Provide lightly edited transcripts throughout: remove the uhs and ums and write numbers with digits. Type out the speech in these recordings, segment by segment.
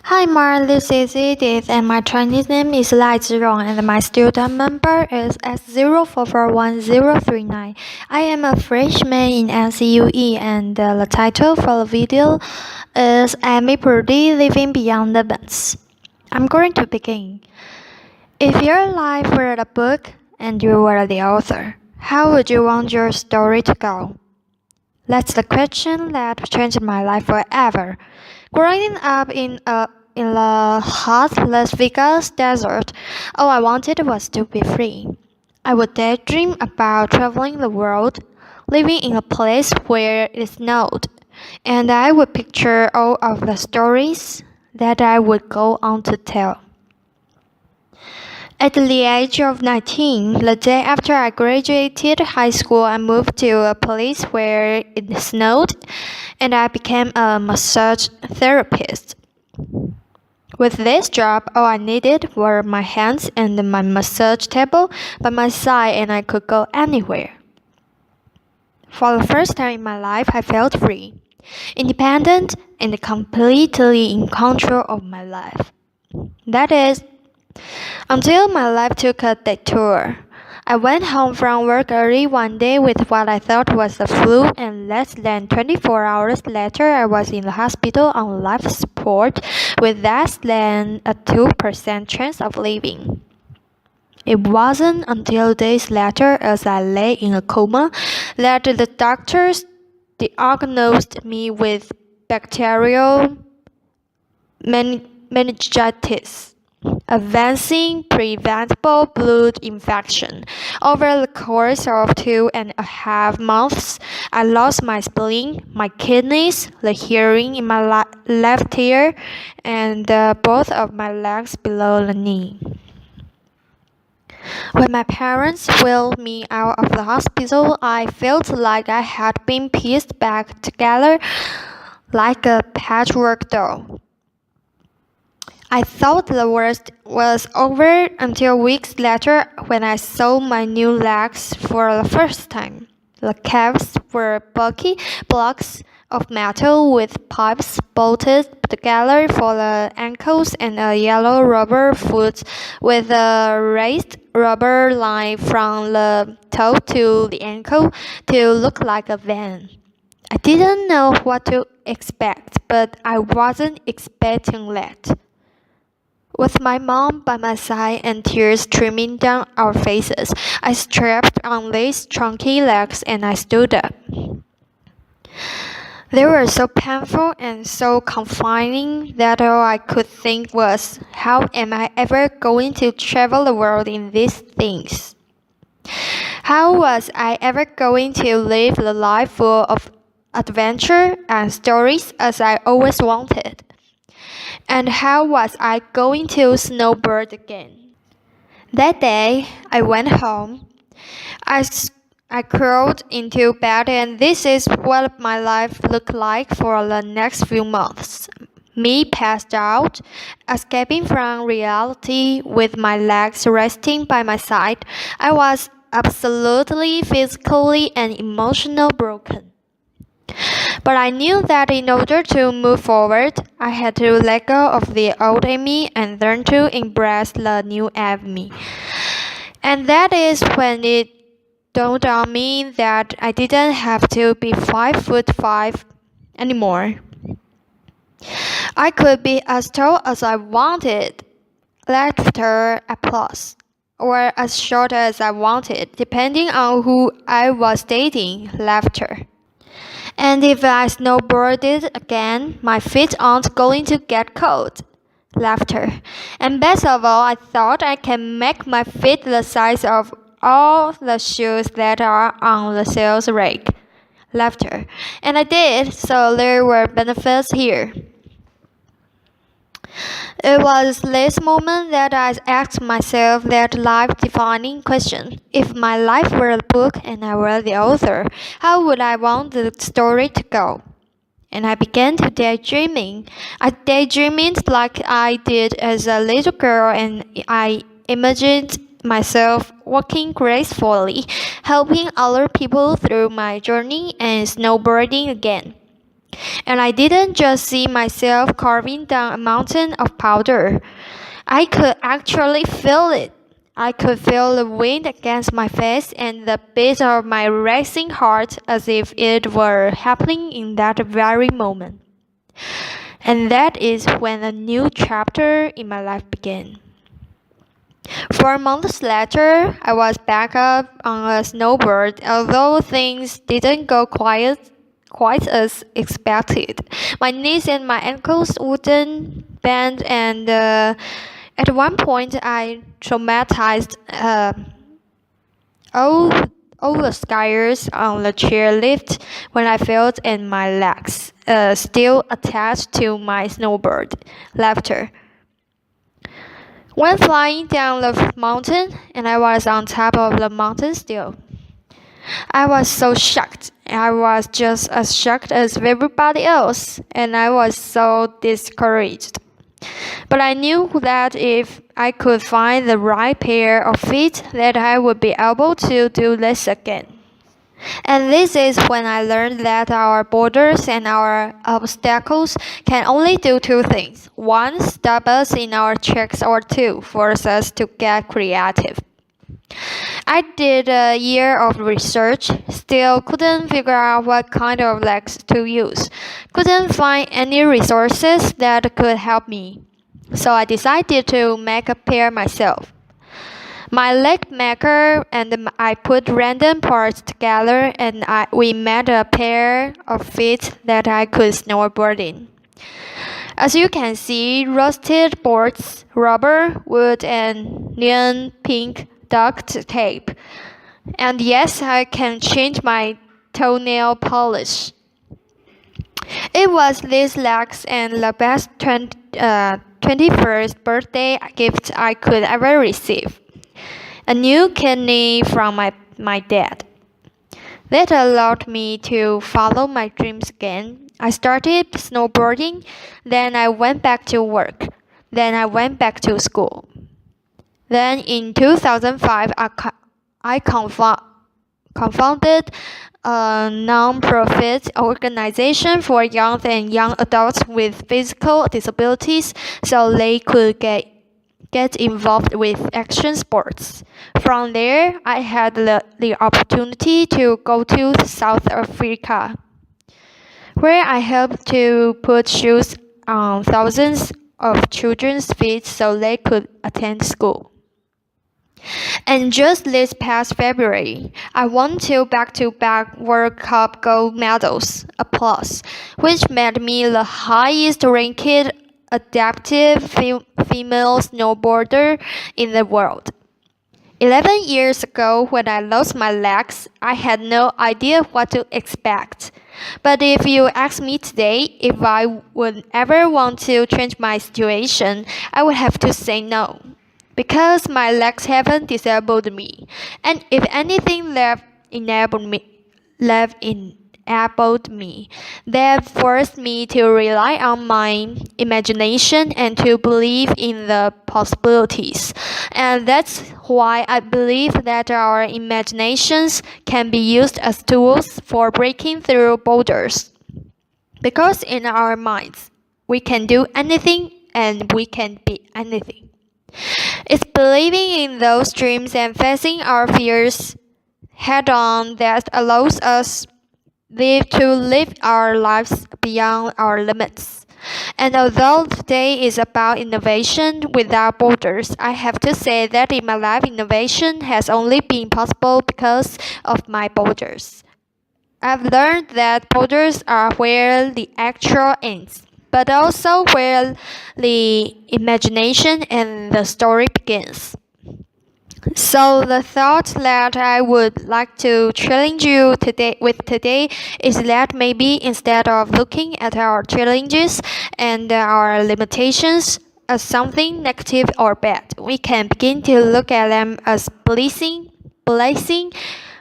Hi Mar, this is Edith and my Chinese name is Lai Zhirong and my student number is S04411039. I am a freshman in NCUE and the title for the video is Purdy Living Beyond Limits. I'm going to begin. If your life were a book and you were the author, how would you want your story to go? That's the question that changed my life forever. Growing up in the hot Las Vegas desert, all I wanted was to be free. I would daydream about traveling the world, living in a place where it snowed, and I would picture all of the stories that I would go on to tell. At the age of 19, the day after I graduated high school, I moved to a place where it snowed, and I became a massage therapist. With this job, all I needed were my hands and my massage table by my side, and I could go anywhere. For the first time in my life, I felt free, independent, and completely in control of my life. That is, until my life took a detour. I went home from work early one day with what I thought was the flu, and less than 24 hours later, I was in the hospital on life support with less than a 2% chance of living. It wasn't until days later, as I lay in a coma, that the doctors diagnosed me with bacterial meningitis. Advancing preventable blood infection. Over the course of 2.5 months, I lost my spleen, my kidneys, the hearing in my left ear, and both of my legs below the knee. When my parents wheeled me out of the hospital, I felt like I had been pieced back together like a patchwork doll. I thought the worst was over until weeks later when I saw my new legs for the first time. The calves were bulky blocks of metal with pipes bolted together for the ankles and a yellow rubber foot with a raised rubber line from the toe to the ankle to look like a van. I didn't know what to expect, but I wasn't expecting that. With my mom by my side and tears streaming down our faces, I strapped on these chunky legs and I stood up. They were so painful and so confining that all I could think was, how am I ever going to travel the world in these things? How was I ever going to live the life full of adventure and stories as I always wanted? And how was I going to snowboard again? That day, I went home. I crawled into bed, and this is what my life looked like for the next few months. Me passed out, escaping from reality with my legs resting by my side. I was absolutely physically and emotionally broken. But I knew that in order to move forward, I had to let go of the old Amy and learn to embrace the new Amy. And that is when it dawned on me that I didn't have to be 5'5" anymore. I could be as tall as I wanted, laughter, applause, or as short as I wanted, depending on who I was dating, laughter. And if I snowboarded again, my feet aren't going to get cold. Laughter. And best of all, I thought I can make my feet the size of all the shoes that are on the sales rack. Laughter. And I did, so there were benefits here. It was this moment that I asked myself that life-defining question. If my life were a book and I were the author, how would I want the story to go? And I began to daydreaming. I daydreamed like I did as a little girl, and I imagined myself walking gracefully, helping other people through my journey and snowboarding again. And I didn't just see myself carving down a mountain of powder. I could actually feel it. I could feel the wind against my face and the beat of my racing heart as if it were happening in that very moment. And that is when a new chapter in my life began. 4 months later, I was back up on a snowboard, although things didn't go quite as expected. My knees and my ankles wouldn't bend, and at one point I traumatized all the skiers on the chairlift when I felt and my legs still attached to my snowboard. Laughter. Went flying down the mountain, and I was on top of the mountain still. I was so shocked. I was just as shocked as everybody else, and I was so discouraged. But I knew that if I could find the right pair of feet, that I would be able to do this again. And this is when I learned that our borders and our obstacles can only do two things. One, stop us in our tracks, or two, force us to get creative. I did a year of research, still couldn't figure out what kind of legs to use. Couldn't find any resources that could help me. So I decided to make a pair myself. My leg maker and I put random parts together, and we made a pair of feet that I could snowboard in. As you can see, rusted boards, rubber, wood, and neon pink duct tape. And yes, I can change my toenail polish. It was these legs and the best 21st birthday gift I could ever receive. A new kidney from my dad. That allowed me to follow my dreams again. I started snowboarding, then I went back to work, then I went back to school. Then in 2005, I confounded a non-profit organization for young and young adults with physical disabilities so they could get involved with action sports. From there, I had the opportunity to go to South Africa, where I helped to put shoes on thousands of children's feet so they could attend school. And just this past February, I won 2 back-to-back World Cup gold medals, applause, which made me the highest-ranked adaptive female snowboarder in the world. 11 years ago, when I lost my legs, I had no idea what to expect. But if you ask me today if I would ever want to change my situation, I would have to say no. Because my legs haven't disabled me, and if anything they've enabled me, they've forced me to rely on my imagination and to believe in the possibilities. And that's why I believe that our imaginations can be used as tools for breaking through borders. Because in our minds, we can do anything and we can be anything. It's believing in those dreams and facing our fears head on that allows us to live our lives beyond our limits. And although today is about innovation without borders, I have to say that in my life, innovation has only been possible because of my borders. I've learned that borders are where the actual ends, but also where the imagination and the story begins. So the thought that I would like to challenge you today is that maybe instead of looking at our challenges and our limitations as something negative or bad, we can begin to look at them as blessing,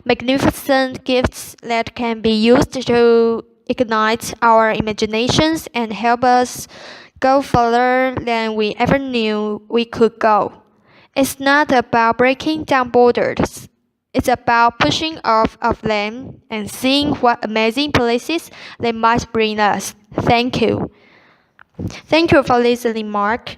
magnificent gifts that can be used to ignite our imaginations and help us go further than we ever knew we could go. It's not about breaking down borders. It's about pushing off of them and seeing what amazing places they might bring us. Thank you. Thank you for listening, Mark.